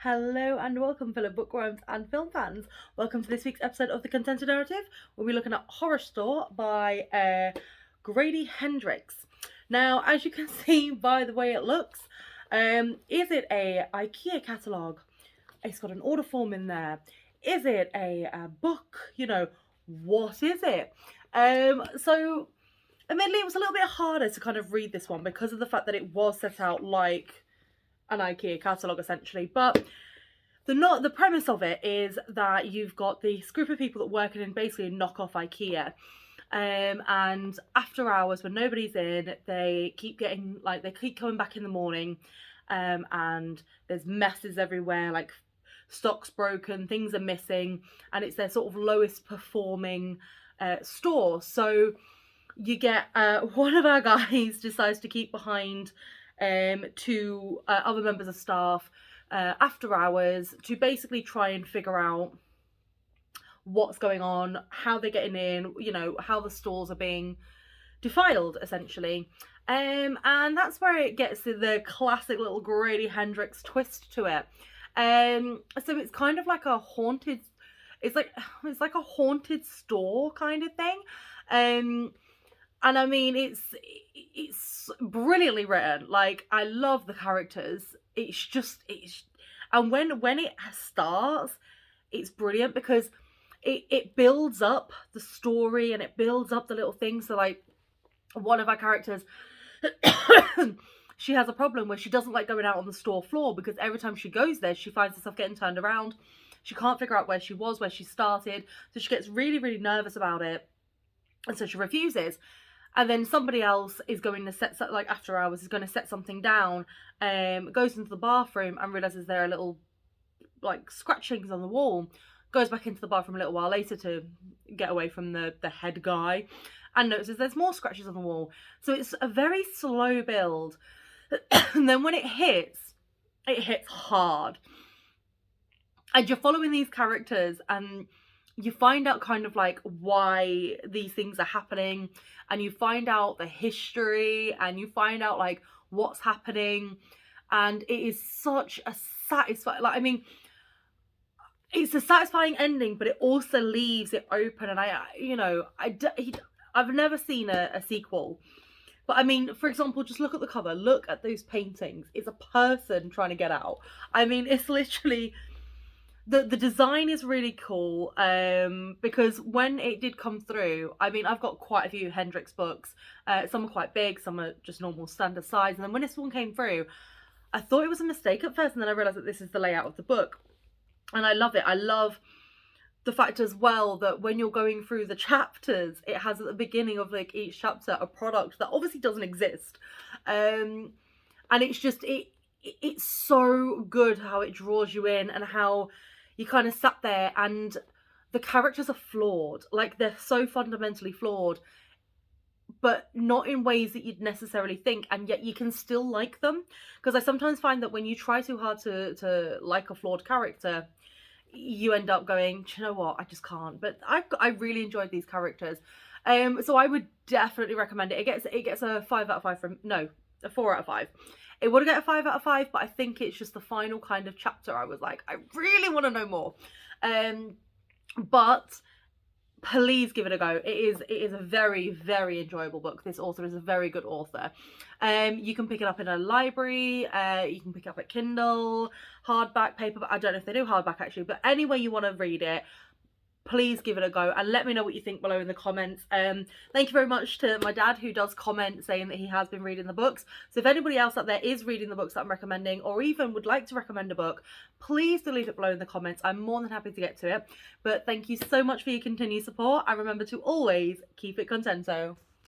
Hello and welcome, fellow bookworms and film fans. Welcome to this week's episode of the Contented Narrative. We'll be looking at Horrorstör by Grady Hendrix. Now, as you can see by the way it looks, is it a IKEA catalogue? It's got an order form in there. Is it a book? You know, what is it? So, admittedly, it was a little bit harder to kind of read this one because of the fact that it was set out like an IKEA catalogue essentially, but the premise of it is that you've got this group of people that work in basically a knockoff IKEA, and after hours when nobody's in, they keep coming back in the morning, and there's messes everywhere, like stock's broken, things are missing, and it's their sort of lowest performing store. So you get one of our guys decides to keep behind to other members of staff after hours to basically try and figure out what's going on, how they're getting in, you know, how the stores are being defiled, essentially. And that's where it gets to the classic little Grady Hendrix twist to it. So it's kind of like a haunted, it's like a haunted store kind of thing. And I mean, it's brilliantly written. Like, I love the characters. And when it starts, it's brilliant because it builds up the story and it builds up the little things. So, like, one of our characters, she has a problem where she doesn't like going out on the store floor because every time she goes there, she finds herself getting turned around. She can't figure out where she was, where she started. So she gets really, really nervous about it. And so she refuses. And then somebody else is going to like after hours, is going to set something down, goes into the bathroom and realises there are little, like, scratchings on the wall, goes back into the bathroom a little while later to get away from the head guy, and notices there's more scratches on the wall. So it's a very slow build. And then when it hits hard. And you're following these characters and you find out kind of like why these things are happening, and you find out the history, and you find out like what's happening, and it is such a satisfying, like, I mean, it's a satisfying ending, but it also leaves it open. And I've never seen a sequel, but I mean, for example, just look at the cover, look at those paintings. It's a person trying to get out. I mean, it's literally, the design is really cool, because when it did come through, I mean, I've got quite a few Hendrix books. Some are quite big, some are just normal standard size. And then when this one came through, I thought it was a mistake at first, and then I realised that this is the layout of the book. And I love it. I love the fact as well that when you're going through the chapters, it has at the beginning of like each chapter a product that obviously doesn't exist. And it's just, it's so good how it draws you in, and how you kind of sat there, and the characters are flawed. Like, they're so fundamentally flawed, but not in ways that you'd necessarily think, and yet you can still like them. Because I sometimes find that when you try too hard to like a flawed character, you end up going, do you know what, I just can't. But I really enjoyed these characters. So I would definitely recommend it. It gets a 5 out of 5 from, no, a 4 out of 5. It would get a 5 out of 5, but I think it's just the final kind of chapter. I was like, I really want to know more. But please give it a go. It is a very, very enjoyable book. This author is a very good author. You can pick it up in a library. You can pick it up at Kindle, hardback, paperback. I don't know if they do hardback actually, but any way you want to read it, please give it a go and let me know what you think below in the comments. Thank you very much to my dad, who does comment saying that he has been reading the books. So if anybody else out there is reading the books that I'm recommending, or even would like to recommend a book, please do leave it below in the comments. I'm more than happy to get to it. But thank you so much for your continued support, and remember to always keep it contento.